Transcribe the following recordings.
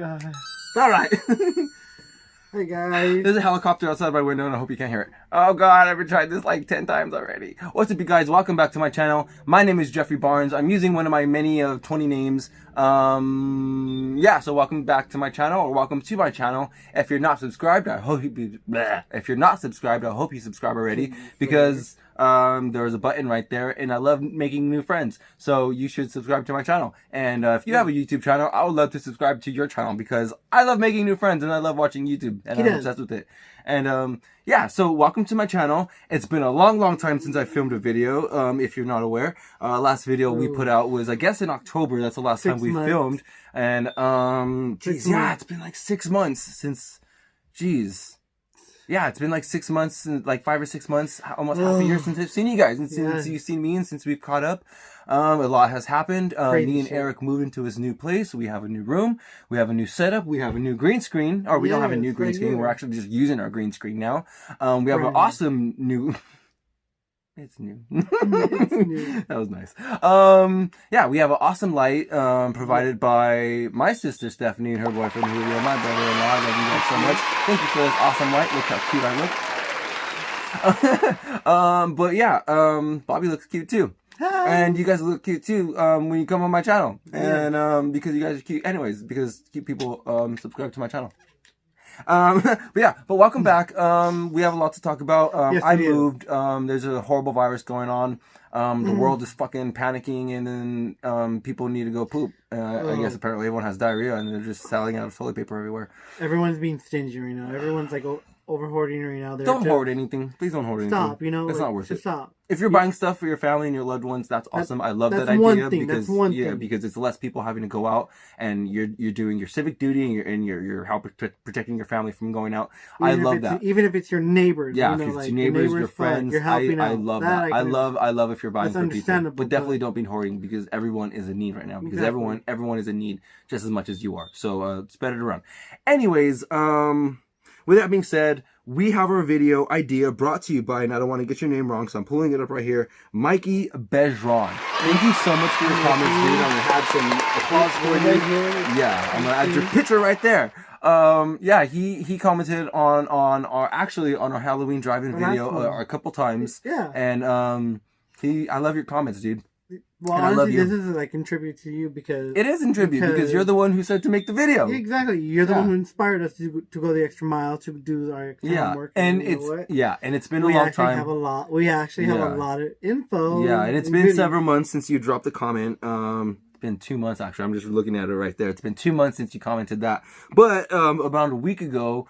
All right. Hey guys. There's a helicopter outside my window and I hope you can't hear it. Oh god, I've tried this like 10 times already. What's up you guys? Welcome back to my channel. My name is Jeffrie Barnes. I'm using one of my many 20 names. Yeah, so welcome back to my channel, or welcome to my channel. If you're not subscribed, I hope you if you're not subscribed, I hope you subscribe already, because there's a button right there and I love making new friends. So you should subscribe to my channel. And if you have a YouTube channel, I would love to subscribe to your channel because I love making new friends and I love watching YouTube and I'm obsessed with it. And yeah, so welcome to my channel. It's been a long time since I filmed a video, if you're not aware. Last video we put out was, I guess, in October. That's the last time we filmed. And geez, yeah, it's been like 6 months since, geez. Yeah, it's been like 6 months, like 5 or 6 months, almost half a year since I've seen you guys, and since you've seen me, and since we've caught up. A lot has happened. Me and Eric moved into his new place. We have a new room. We have a new setup. We have a new green screen. Or we don't have a new green screen. We're actually just using our green screen now. We have an awesome new... It's new. It's new. That was nice. Yeah, we have an awesome light provided by my sister Stephanie and her boyfriend Julio, my brother-in-law. I love you guys so much. Thank you for this awesome light. Look how cute I look. But yeah, Bobby looks cute too. Hi. And you guys look cute too when you come on my channel. And because you guys are cute anyways, because cute people subscribe to my channel. But welcome back. We have a lot to talk about. Yes, I moved. There's a horrible virus going on. The world is fucking panicking, and then people need to go poop. I guess apparently everyone has diarrhea, and they're just selling out of toilet paper everywhere. Everyone's being stingy right now. Everyone's like over hoarding right now. Don't hoard anything. Please don't hoard anything. Stop. You know, it's not worth it. Stop. If you're buying stuff for your family and your loved ones, that's awesome. I love that idea because because it's less people having to go out, and you're doing your civic duty, and you're helping protecting your family from going out. I love that. Even if it's your neighbors. Yeah, you know, if it's like your neighbors, your friends, you're helping out. I love that. I love if you're buying for people, but definitely don't be hoarding because everyone is in need right now. Because everyone is in need just as much as you are. So spread it around. Anyways, with that being said, we have our video idea brought to you by, and I don't want to get your name wrong, so I'm pulling it up right here, Mikey Bejon. Thank you so much for your comments, dude. I'm going to add some applause for you. Yeah, I'm going to add your picture right there. Yeah, he commented on our Halloween drive-in video a couple times. Yeah. And I love your comments, dude. Well, honestly, this is like in tribute to you because... It is in tribute because you're the one who said to make the video. Exactly. You're the one who inspired us to go the extra mile to do our extra homework. And it's been a long time. We actually have a lot of info. Yeah, and it's been several months since you dropped the comment. It's been 2 months actually. I'm just looking at it right there. It's been 2 months since you commented that. But about a week ago,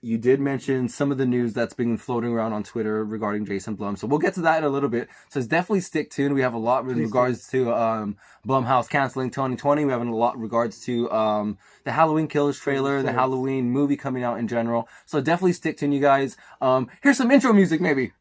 you did mention some of the news that's been floating around on Twitter regarding Jason Blum. So we'll get to that in a little bit. So definitely stick tuned. We have a lot in regards to Blumhouse canceling 2020. We have a lot in regards to the Halloween Killers trailer, the Halloween movie coming out in general. So definitely stick tuned, you guys. Here's some intro music, maybe.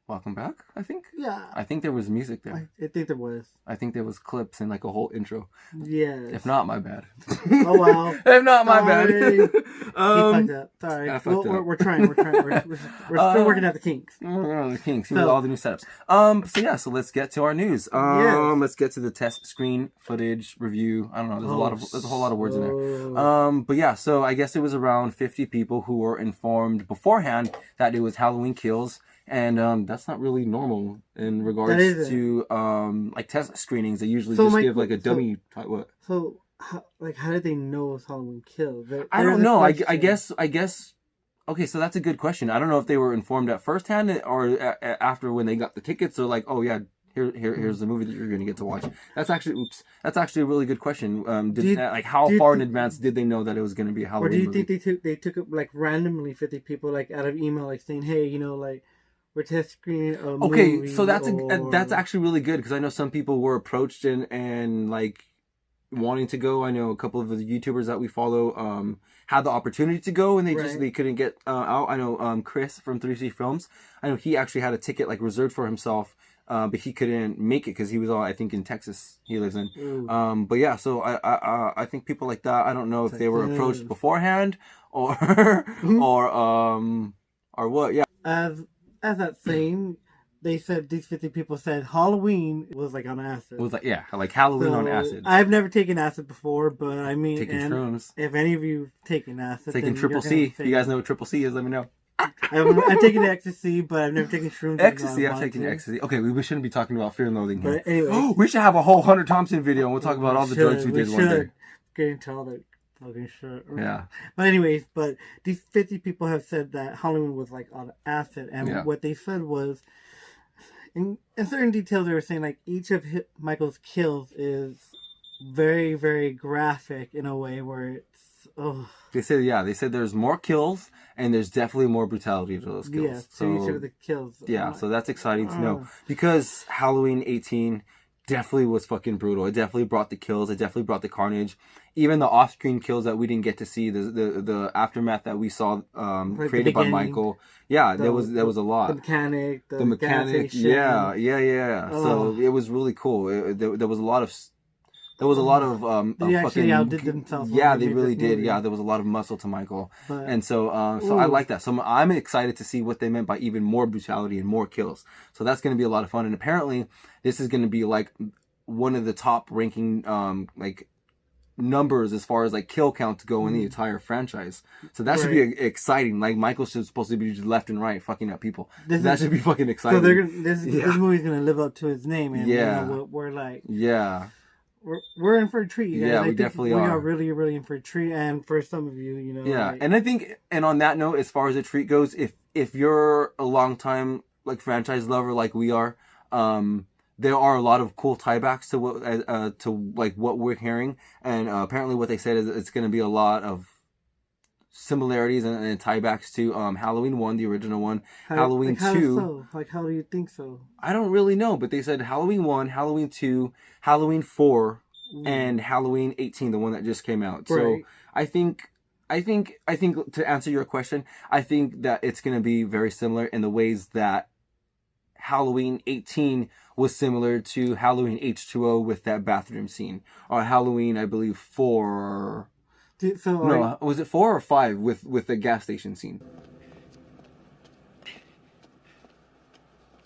Welcome back, I think. Yeah. I think there was music there. I think there was. I think there was clips and like a whole intro. Yes. If not, my bad. Oh, wow. If not, my bad. He fucked up. Sorry. We're trying. We're still working out the kinks. We're working on the kinks. With all the new setups. So let's get to our news. Let's get to the test screen footage review. I don't know. There's a whole lot of words in there. But yeah, so I guess it was around 50 people who were informed beforehand that it was Halloween Kills. And that's not really normal in regards to like test screenings. They usually just give like a dummy type. What? So how did they know it was Halloween Kills? I don't know. I guess. Okay, so that's a good question. I don't know if they were informed at firsthand or after when they got the tickets. So like, oh yeah, here's the movie that you're going to get to watch. That's actually a really good question. How far in advance did they know that it was going to be a Halloween movie? Or do you think they took it like randomly 50 people like out of email like saying, hey, like we're test screening a movie? Okay, so that's actually really good because I know some people were approached and like wanting to go. I know a couple of the YouTubers that we follow had the opportunity to go and they couldn't get out. I know Chris from 3C Films. I know he actually had a ticket like reserved for himself, but he couldn't make it because he was I think in Texas he lives in. But yeah, so I think people like that. I don't know if they were approached beforehand or or what. Yeah. As that saying, they said these 50 people said Halloween was like on acid. It was like Halloween on acid. I've never taken acid before, but I mean, taking shrooms. If any of you taken acid, taking Triple C. You guys know what Triple C is? Let me know. I've taken ecstasy, but I've never taken shrooms. Ecstasy, I've taken ecstasy. Okay, we shouldn't be talking about Fear and Loathing here. But anyway, we should have a whole Hunter Thompson video and we'll talk about all the drugs we did one day. Get into all the fucking shit. Yeah. But anyways, these 50 people have said that Halloween was like on acid, and what they said was, in certain details, they were saying like each of Michael's kills is very, very graphic in a way where it's They said there's more kills and there's definitely more brutality to those kills. Yeah, so each of the kills. Yeah, so that's exciting to know because Halloween 18 definitely was fucking brutal. It definitely brought the kills. It definitely brought the carnage. Even the off-screen kills that we didn't get to see, the aftermath that we saw created by Michael. Yeah, there was a lot. The mechanic. Yeah. So it was really cool. There was a lot of. There was a lot of they actually outdid themselves. Yeah, they really did. Yeah, there was a lot of muscle to Michael, and so I like that. So I'm excited to see what they meant by even more brutality and more kills. So that's going to be a lot of fun. And apparently, this is going to be like one of the top ranking like numbers as far as like kill count to go in the entire franchise. So that should be exciting. Like Michael's supposed to be just left and right fucking up people. That should be fucking exciting. So this movie's going to live up to its name, and we're like We're in for a treat, you guys. Yeah, we definitely are. We are really, really in for a treat, and for some of you, Yeah, and I think, and on that note, as far as a treat goes, if you're a long time like franchise lover like we are, there are a lot of cool tiebacks to what we're hearing, and apparently what they said is it's going to be a lot of similarities and tiebacks to Halloween 1, the original one, Halloween 2. How do you think so? I don't really know, but they said Halloween 1, Halloween 2, Halloween 4, and Halloween 18, the one that just came out. So I think to answer your question, I think that it's going to be very similar in the ways that Halloween 18 was similar to Halloween H2O with that bathroom scene, or Halloween, I believe, 4. Was it 4 or 5 with the gas station scene?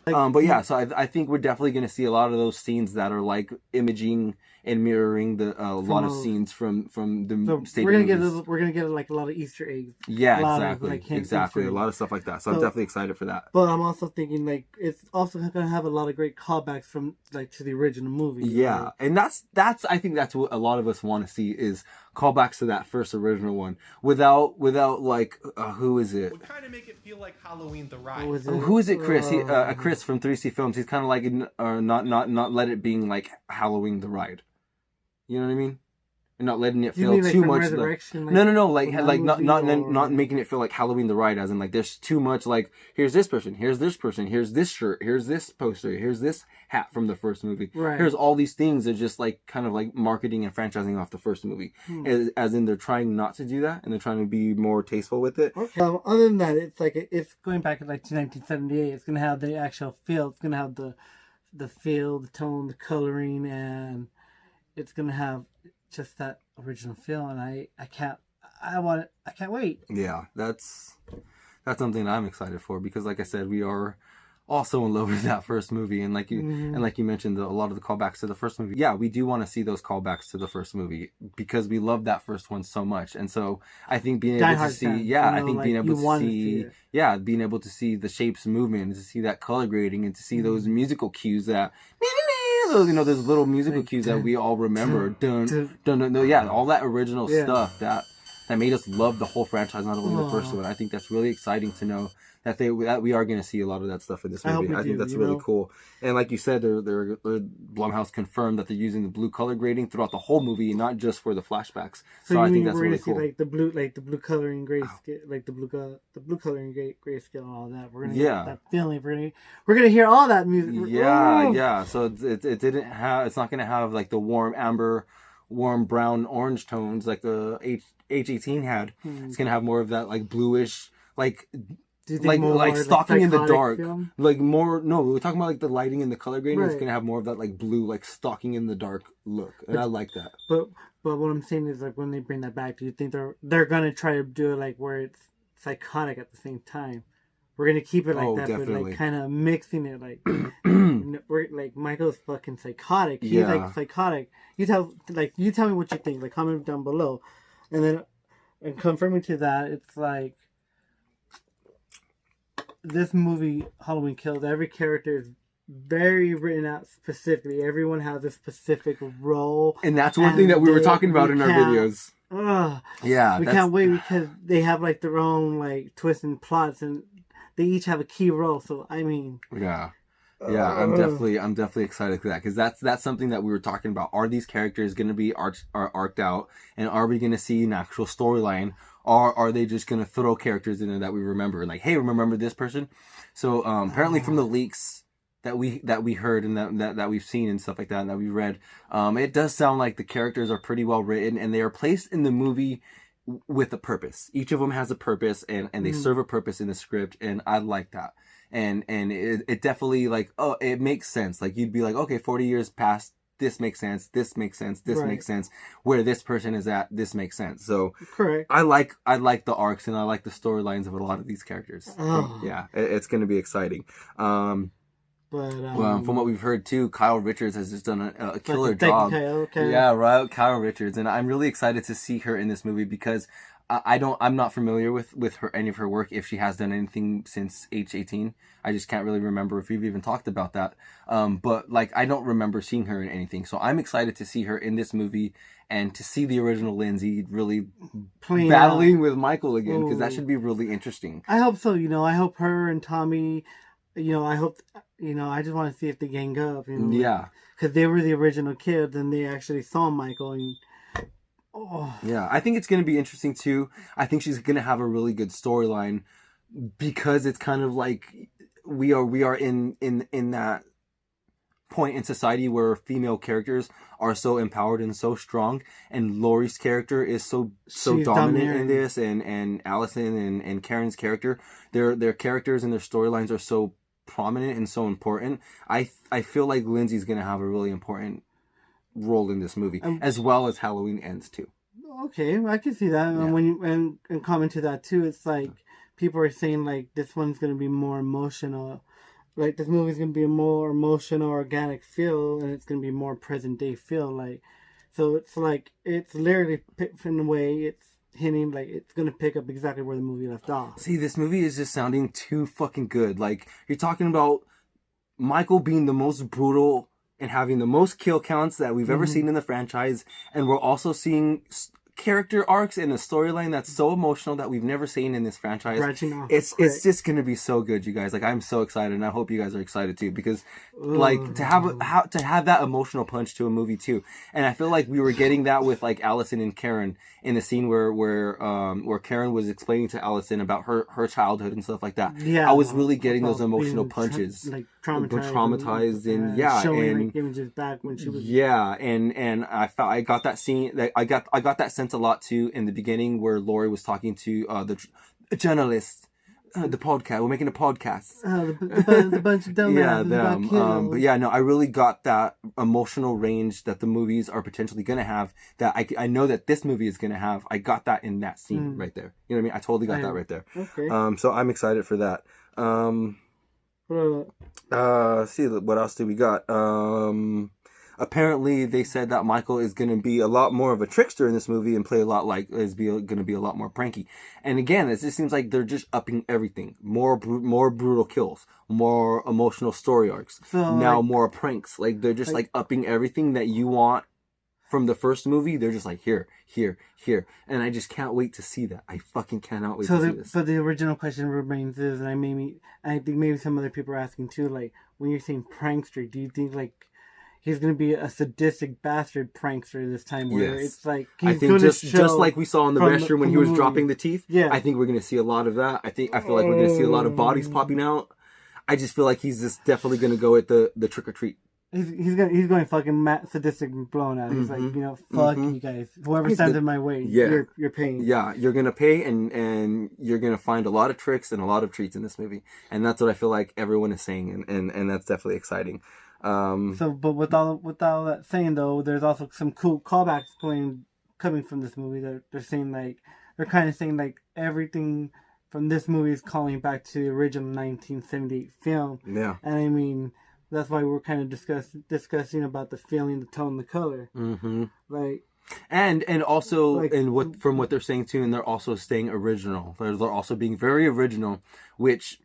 But yeah, so I think we're definitely going to see a lot of those scenes that are like imaging and mirroring a lot of scenes from the state. We're gonna get like a lot of Easter eggs. Yeah, exactly. A lot of stuff like that. So I'm definitely excited for that. But I'm also thinking like it's also gonna have a lot of great callbacks from like to the original movie. Yeah, right? And that's I think that's what a lot of us want to see is callbacks to that first original one without like who is it? Would kind of make it feel like Halloween the Ride. Who is it? Chris. Chris from 3C Films. He's kind of like not let it being like Halloween the Ride. You know what I mean? And not letting it feel too much. No. Like not making it feel like Halloween the Ride, as in like there's too much. Like here's this person, here's this person, here's this shirt, here's this poster, here's this hat from the first movie. Right. Here's all these things that just like kind of like marketing and franchising off the first movie. As in they're trying not to do that and they're trying to be more tasteful with it. Okay. Other than that, it's like it's going back to like to 1978. It's gonna have the actual feel. It's gonna have the feel, the tone, the coloring, and it's gonna have just that original feel. And I can't wait. Yeah, that's something I'm excited for because, like I said, we are also in love with that first movie, and like you mentioned, a lot of the callbacks to the first movie. Yeah, we do want to see those callbacks to the first movie because we love that first one so much, and so I think being able to see, being able to see the shapes movement, to see that color grading, and to see those musical cues that of those, those little musical cues that we all remember. Yeah, all that original stuff that made us love the whole franchise, not only the first one. I think that's really exciting to know that we are going to see a lot of that stuff in this movie. I think that's really cool. And like you said, Blumhouse confirmed that they're using the blue color grading throughout the whole movie, not just for the flashbacks. So I think that's really cool. Like the blue coloring grayscale, like the blue coloring grayscale and all that. We're gonna get that feeling. We're gonna hear all that music. Yeah. So it's not gonna have like the warm amber, warm brown, orange tones like the H18 had. It's gonna have more of that like bluish, like stalking in the dark, film? Like more. No, we're talking about like the lighting and the color grading. Right. It's gonna have more of that like blue, like stalking in the dark look, and I like that. But what I'm saying is like when they bring that back, do you think they're gonna try to do it like where it's psychotic at the same time? We're gonna keep it like that, definitely. But like kind of mixing it like we're like Michael's fucking psychotic. He's like psychotic. You tell me what you think. Like comment down below, and confirming to that, it's like. This movie, Halloween Kills, every character is very written out specifically. Everyone has a specific role. And that's one thing that we were talking about in our videos. We can't wait because they have like their own like twists and plots and they each have a key role. So, I mean... Yeah, I'm definitely excited for that because that's something that we were talking about. Are these characters going to be arced out, and are we going to see an actual storyline, or are they just going to throw characters in there that we remember? Like, hey, remember this person? So apparently, from the leaks that we heard and that we've seen and stuff like that, and that we read, it does sound like the characters are pretty well written, and they are placed in the movie with a purpose. Each of them has a purpose, and they serve a purpose in the script, and I like that. And it definitely like, it makes sense. Like you'd be like, okay, 40 years past, this makes sense, this makes sense, this makes sense. Where this person is at, this makes sense. So correct. I like the arcs and I like the storylines of a lot of these characters. So, it's going to be exciting. But from what we've heard too, Kyle Richards has just done a killer job. Okay. Yeah, right, Kyle Richards, and I'm really excited to see her in this movie because I'm not familiar with her, any of her work, if she has done anything since H18. I just can't really remember if we've even talked about that. But like, I don't remember seeing her in anything. So I'm excited to see her in this movie and to see the original Lindsay really battling with Michael again, because that should be really interesting. I hope so. I hope her and Tommy, I hope, I just want to see if they gang up. Yeah. Because they were the original kids and they actually saw Michael and... Yeah, I think it's going to be interesting too. I think she's going to have a really good storyline because it's kind of like we are in that point in society where female characters are so empowered and so strong, and Laurie's character is so dominant in this, and Allison and Karen's character, their characters and their storylines are so prominent and so important. I feel like Lindsay's going to have a really important role in this movie, as well as Halloween Ends too. Okay, I can see that. Yeah. And comment to that too, it's like people are saying like this one's gonna be more emotional, like this movie's gonna be a more emotional, organic feel, and it's gonna be more present day feel. Like, so it's like it's literally in a way it's hinting like it's gonna pick up exactly where the movie left off. See, this movie is just sounding too fucking good. Like you're talking about Michael being the most brutal and having the most kill counts that we've ever seen in the franchise. And we're also seeing character arcs in a storyline that's so emotional that we've never seen in this franchise. It's just going to be so good, you guys. Like, I'm so excited, and I hope you guys are excited too, because like to have that emotional punch to a movie too. And I feel like we were getting that with like Allison and Karen in the scene where Karen was explaining to Allison about her childhood and stuff like that. Yeah, I was really getting those emotional punches, like traumatized and showing like images back when she was and I got that scene. I got that sense a lot too in the beginning where Laurie was talking to the journalist. The podcast. We're making a podcast. The bunch of dumbasses. But yeah, no, I really got that emotional range that the movies are potentially going to have, that I know that this movie is going to have. I got that in that scene right there. You know what I mean? I totally got that right there. Okay. So I'm excited for that. See, what else do we got? apparently they said that Michael is going to be a lot more of a trickster in this movie and play a lot like going to be a lot more pranky. And again, it just seems like they're just upping everything. More brutal kills, more emotional story arcs. So, now more pranks. Like they're just like upping everything that you want from the first movie. They're just like here, and I just can't wait to see that. I fucking cannot wait to see this. So the original question remains is, and I think maybe some other people are asking too, like when you're saying prankster, do you think like he's going to be a sadistic bastard prankster this time? Where it's like he's I think just like we saw in the restroom when he was dropping the teeth. Yeah, I think we're going to see a lot of that. I feel like we're going to see a lot of bodies popping out. I just feel like he's just definitely going to go at the trick or treat. He's going fucking sadistic and blown out. He's like, fuck you guys. Whoever stands in my way, you're paying. Yeah, you're gonna pay, and you're gonna find a lot of tricks and a lot of treats in this movie, and that's what I feel like everyone is saying, and that's definitely exciting. But with all that saying though, there's also some cool callbacks coming from this movie. They're kind of saying like everything from this movie is calling back to the original 1978 film. Yeah, and I mean. That's why we're kind of discussing about the feeling, the tone, the color. Mm-hmm. Like, and also, from what they're saying too, and they're also staying original. They're also being very original, which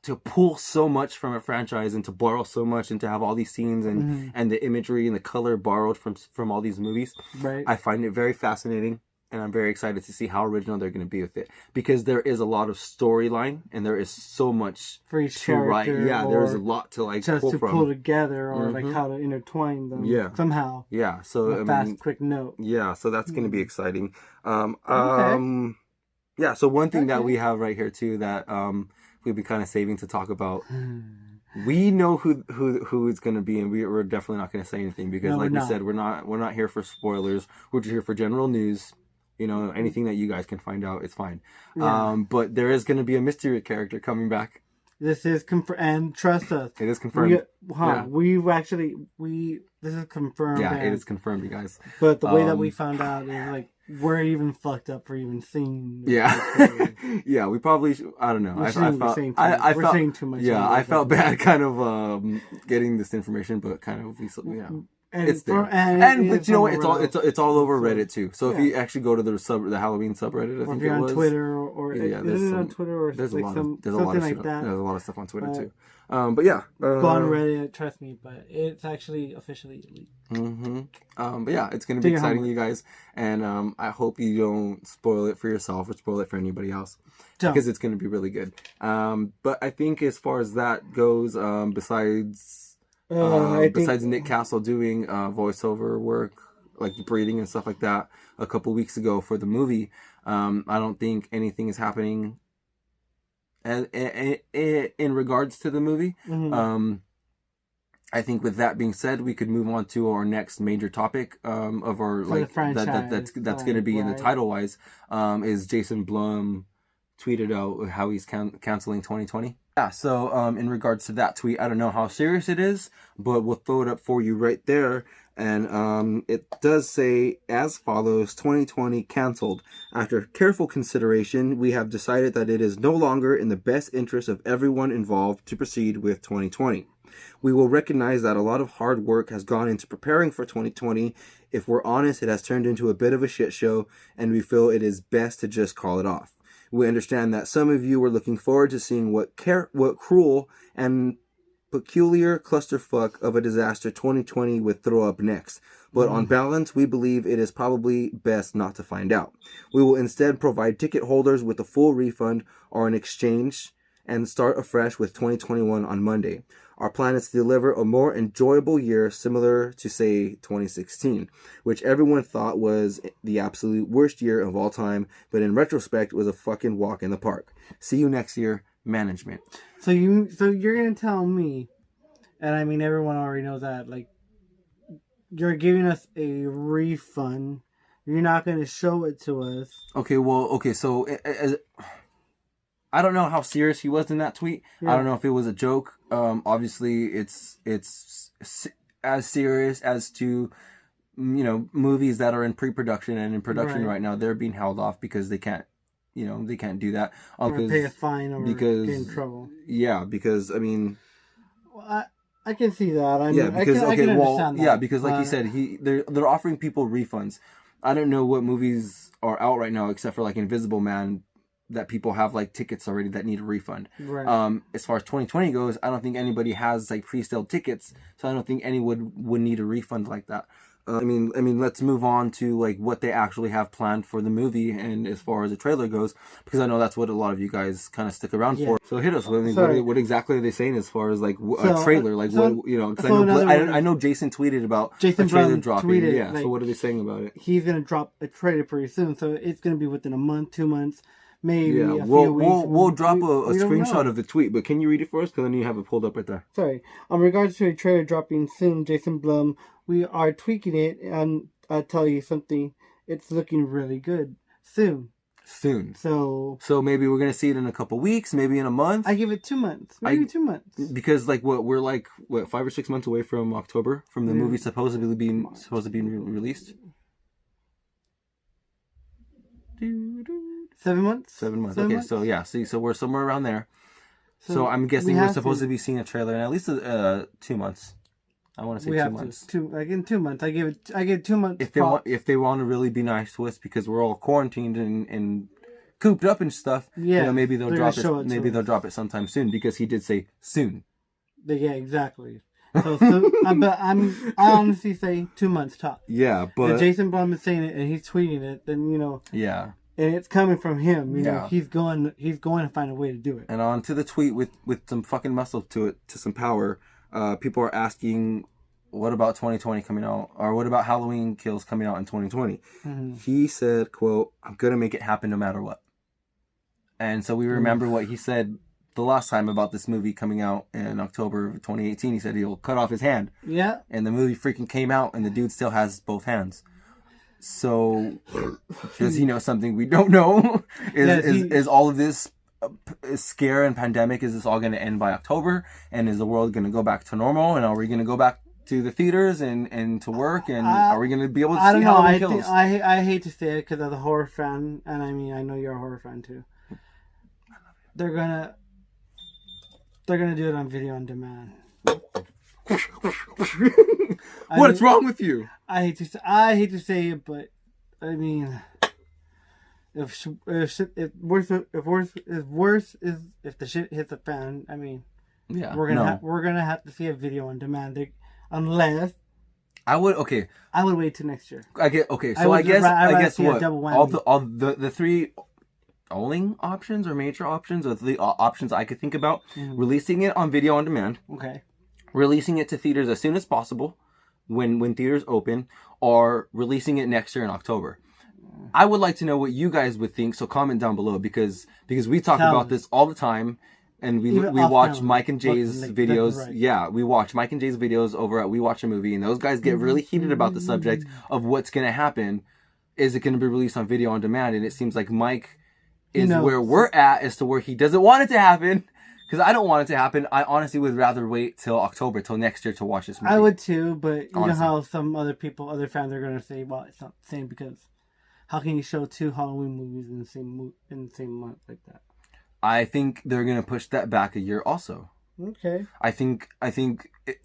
to pull so much from a franchise and to borrow so much and to have all these scenes and the imagery and the color borrowed from all these movies. Right. I find it very fascinating. And I'm very excited to see how original they're going to be with it. Because there is a lot of storyline and there is so much for each to write. Yeah, there's a lot to like just pull to from. Pull together or like how to intertwine them somehow. Yeah, so quick note. Yeah, so that's going to be exciting. Okay. Yeah, so one thing that we have right here too that we've been kind of saving to talk about. We know who it's going to be, and we're definitely not going to say anything because, like we said, we're not here for spoilers. We're just here for general news. Anything that you guys can find out, it's fine. Yeah. But there is going to be a mystery character coming back. This is confirmed, and trust us. It is confirmed. This is confirmed. Yeah, it is confirmed, you guys. But the way that we found out is like, we're even fucked up for even seeing. Yeah. Yeah, we probably, I don't know. We're saying too much. Yeah, I felt bad kind of getting this information, but kind of, it's there, but you know what? It's all over Reddit too. So if you actually go to the Halloween subreddit, I think it was on Twitter or is it on Twitter or there's like there's a lot of like shit. that. There's a lot of stuff on Twitter too. But yeah, go on Reddit, trust me. But it's actually officially leaked. Mm-hmm. But yeah, it's gonna be exciting, you guys, and I hope you don't spoil it for yourself or spoil it for anybody else because it's gonna be really good. But I think as far as that goes, besides Nick Castle doing voiceover work, like breathing and stuff like that, a couple weeks ago for the movie, I don't think anything is happening in regards to the movie. I think with that being said, we could move on to our next major topic of our that's going to be in the title wise. Is Jason Blum tweeted out how he's canceling 2020. Yeah, so in regards to that tweet, I don't know how serious it is, but we'll throw it up for you right there. And it does say as follows: 2020 canceled. After careful consideration, we have decided that it is no longer in the best interest of everyone involved to proceed with 2020. We will recognize that a lot of hard work has gone into preparing for 2020. If we're honest, it has turned into a bit of a shit show, and we feel it is best to just call it off. We understand that some of you were looking forward to seeing what cruel and peculiar clusterfuck of a disaster 2020 would throw up next. But on balance, we believe it is probably best not to find out. We will instead provide ticket holders with a full refund or an exchange and start afresh with 2021 on Monday. Our plan is to deliver a more enjoyable year similar to, say, 2016, which everyone thought was the absolute worst year of all time, but in retrospect was a fucking walk in the park. See you next year, management. So you're going to tell me, and I mean everyone already knows that, like, you're giving us a refund. You're not going to show it to us. Okay, so I don't know how serious he was in that tweet. Yeah. I don't know if it was a joke. Obviously, it's as serious as to, movies that are in pre-production and in production right now. They're being held off because they can't do that. Or pay a fine or get in trouble. Yeah, because, I mean... Well, I can see that. I mean, Yeah, because I can understand that. yeah, because like you said, they're offering people refunds. I don't know what movies are out right now except for like Invisible Man that people have like tickets already that need a refund. Right. As far as 2020 goes, I don't think anybody has like pre-sale tickets, so I don't think anyone would need a refund like that. I mean, let's move on to like what they actually have planned for the movie, and as far as the trailer goes, because I know that's what a lot of you guys kind of stick around for. So hit us. What exactly are they saying as far as like a trailer? Like what you know? Because I know Jason tweeted about Jason a trailer Blum dropping. Tweeted, yeah. So what are they saying about it? He's gonna drop a trailer pretty soon, so it's gonna be within a month, 2 months. Maybe yeah, a few weeks. We'll drop a screenshot of the tweet, but can you read it for us? Because then you have it pulled up right there. Sorry. On regards to a trailer dropping soon, Jason Blum, we are tweaking it, and I'll tell you something. It's looking really good. Soon. So maybe we're gonna see it in a couple weeks, maybe in a month. I give it 2 months. Maybe 2 months. Because like we're like 5 or 6 months away from October, from the movie supposedly being released. 7 months? 7 months. Okay, so yeah, so we're somewhere around there. So I'm guessing we're supposed to be seeing a trailer in at least 2 months. I want to say 2 months. In 2 months. I give 2 months. If they want to really be nice to us because we're all quarantined and cooped up and stuff, maybe they'll drop it. Maybe they'll drop it sometime soon because he did say soon. Yeah, exactly. So but I honestly say 2 months top. Yeah, but if Jason Blum is saying it and he's tweeting it, then yeah. And it's coming from him, you know. He's going to find a way to do it. And on to the tweet with some fucking muscle to it, to some power. People are asking, what about 2020 coming out? Or what about Halloween Kills coming out in 2020? Mm-hmm. He said, quote, "I'm going to make it happen no matter what." And so we remember what he said the last time about this movie coming out in October of 2018. He said he'll cut off his hand. Yeah. And the movie freaking came out and the dude still has both hands. So, does he know something we don't know? Is all of this scare and pandemic, is this all going to end by October? And is the world going to go back to normal? And are we going to go back to the theaters and to work? And are we going to be able to see Halloween Kills? I hate to say it because as a horror fan, and I mean, I know you're a horror fan too. They're gonna do it on video on demand. What's wrong with you? I hate to say it, but I mean, if worse if the shit hits the fan, I mean, yeah, we're gonna have to see a video on demand, unless I would wait till next year. I guess what all the three only options or major options or the options I could think about: releasing it on video on demand. Okay. Releasing it to theaters as soon as possible when theaters open, or releasing it next year in October. I would like to know what you guys would think, so comment down below because we talk about this all the time, and we watch Mike and Jay's videos. Right. Yeah, we watch Mike and Jay's videos over at We Watch a Movie, and those guys get really heated about the subject of what's going to happen. Is it going to be released on video on demand? And it seems like Mike is where we're at as to where he doesn't want it to happen. Because I don't want it to happen. I honestly would rather wait till October, till next year to watch this movie. I would too, but you know how some other fans are going to say, well, it's not the same because how can you show 2 Halloween movies in the same month like that? I think they're going to push that back a year also. Okay. I think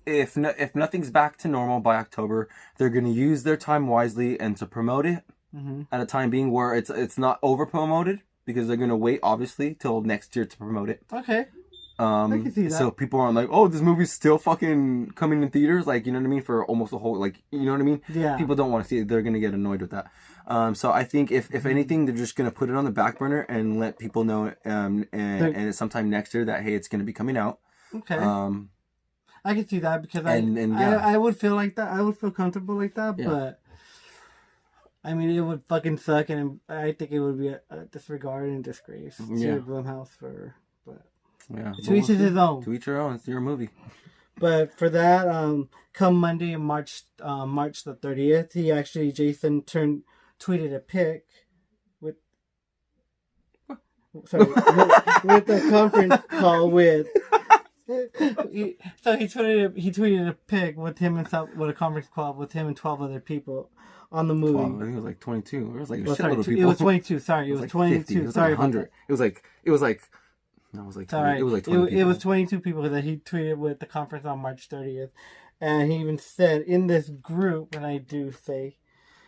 if nothing's back to normal by October, they're going to use their time wisely and to promote it at a time being where it's not over promoted, because they're going to wait obviously till next year to promote it. Okay. I can see that. So people aren't like, oh, this movie's still fucking coming in theaters, like, you know what I mean, for almost a whole, like, you know what I mean? Yeah. People don't want to see it. They're going to get annoyed with that. So I think if anything, they're just going to put it on the back burner and let people know, and sometime next year that, hey, it's going to be coming out. Okay. I can see that because I would feel like that. I would feel comfortable like that, but I mean, it would fucking suck, and I think it would be a disregard and disgrace to Blumhouse but yeah. To each his own. To each your own. It's your movie. But for that, come Monday, March the 30th, Jason tweeted a pic with a conference call with. He tweeted a pic with him and with a conference call with him and 12 other people on the movie. 12, I think it was like 22. It was like a shitload of people. It was 22. Sorry, it was 22. 50. It was like 100. It was like No, it was like It's all right. It was like 20 people. It was 22 people that he tweeted with the conference on March 30th. And he even said in this group, and I do say,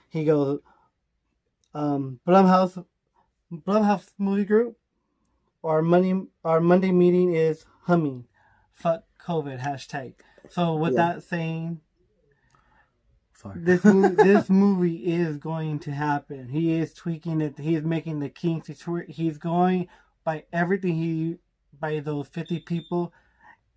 he goes, Blumhouse movie group, our Monday meeting is humming. Fuck COVID, hashtag. So with that saying, this movie is going to happen. He is tweaking it. He is making the kinks. He's going by everything by those 50 people.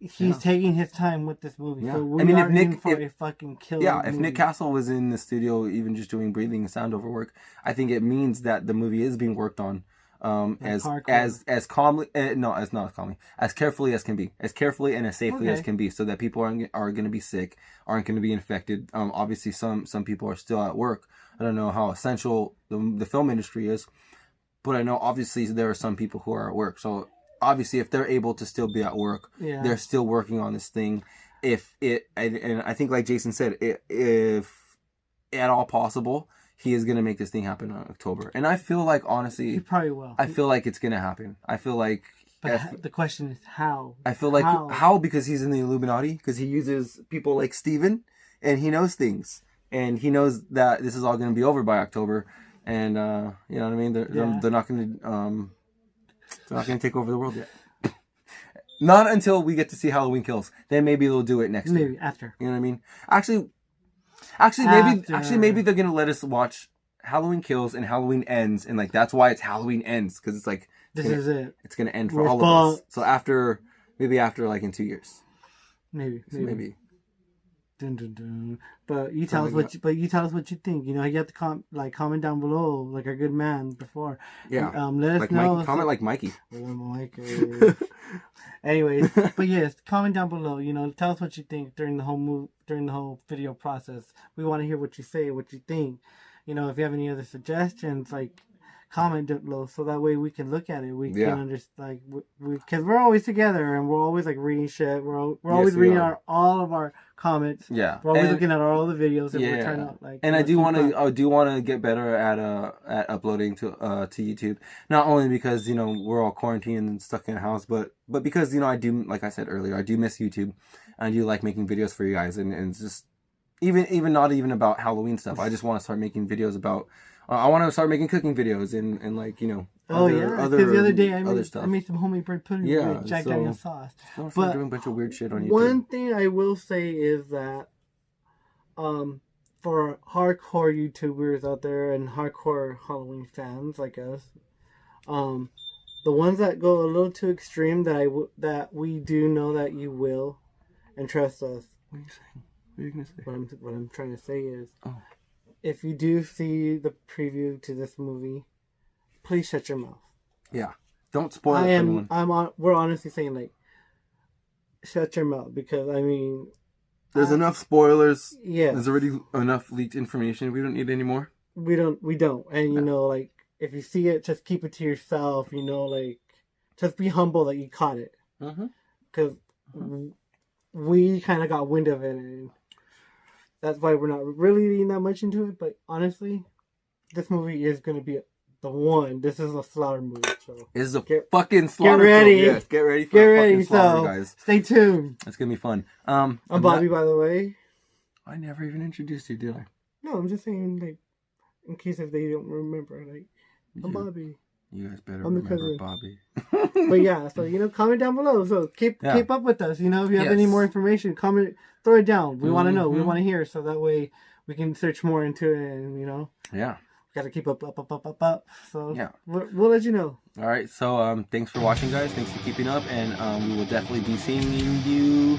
He's taking his time with this movie. Yeah. So we are in for a fucking killer movie. If Nick Castle was in the studio, even just doing breathing and sound over work, I think it means that the movie is being worked on as calmly, as carefully as can be, as carefully and as safely as can be, so that people are going to be sick, aren't going to be infected. Obviously, some people are still at work. I don't know how essential the film industry is, but I know obviously there are some people who are at work. So obviously, if they're able to still be at work, they're still working on this thing. And I think like Jason said, if at all possible, he is going to make this thing happen in October. And I feel like, honestly, he probably will. I feel like it's going to happen. I feel like... But the question is how? I feel like how because he's in the Illuminati, because he uses people like Steven, and he knows things. And he knows that this is all going to be over by October. And, you know what I mean? They're not going to... They're not going to take over the world yet. Not until we get to see Halloween Kills. Then maybe they'll do it next year. Maybe after. You know what I mean? Maybe they're going to let us watch Halloween Kills and Halloween Ends. And like, that's why it's Halloween Ends. Because it's like... This is it. It's going to end for all of us. So maybe after like in 2 years. Maybe. Dun, dun, dun. But you tell us what you think. You know, you have to comment down below, like our good man before. Yeah. Let us know. Mikey, comment like Mikey. Anyways, but yes, comment down below. You know, tell us what you think during the whole video process. We want to hear what you say, what you think. You know, if you have any other suggestions, like comment down below, so that way we can look at it. We can understand, because we're always together and we're always like reading shit. We're always reading all of our comments. Yeah, we're always looking at all the videos. And we're trying to like. And I do want to get better at uploading to YouTube. Not only because we're all quarantined and stuck in a house, but because I do, like I said earlier, I do miss YouTube. And I do like making videos for you guys, and it's just even not even about Halloween stuff. I just want to start making videos about. I want to start making cooking videos and like because the other day I made some homemade bread pudding with Jack Daniel's sauce. But doing a bunch of weird shit on YouTube. One thing I will say is that, for hardcore YouTubers out there and hardcore Halloween fans like us, the ones that go a little too extreme that we do know that you will, and trust us. What are you saying? What are you gonna say? What I'm trying to say is. If you do see the preview to this movie, please shut your mouth. Yeah, don't spoil it for anyone. We're honestly saying like, shut your mouth, because I mean, there's enough spoilers. Yeah, there's already enough leaked information. We don't need any more. We don't. And like, if you see it, just keep it to yourself. Like, just be humble that you caught it. Because we kind of got wind of it, and that's why we're not really reading that much into it. But honestly, this movie is going to be the one. This is a slaughter movie. So this is a fucking slaughter. Get ready. Film. Yes, get ready for a fucking slaughter, guys. Stay tuned. It's going to be fun. I'm Bobby, by the way. I never even introduced you, did I? No, I'm just saying, like, in case if they don't remember, like, I'm Bobby. You guys better remember Bobby. But yeah, so, comment down below. So keep up with us. If you have any more information, comment, throw it down. We want to know. We want to hear, so that way we can search more into it and, Yeah. We got to keep up. So yeah, we'll let you know. All right. So thanks for watching, guys. Thanks for keeping up. And we will definitely be seeing you.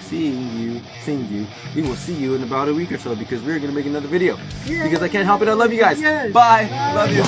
We will see you in about a week or so, because we're going to make another video. Because I can't help it. I love you guys. Bye. Love you.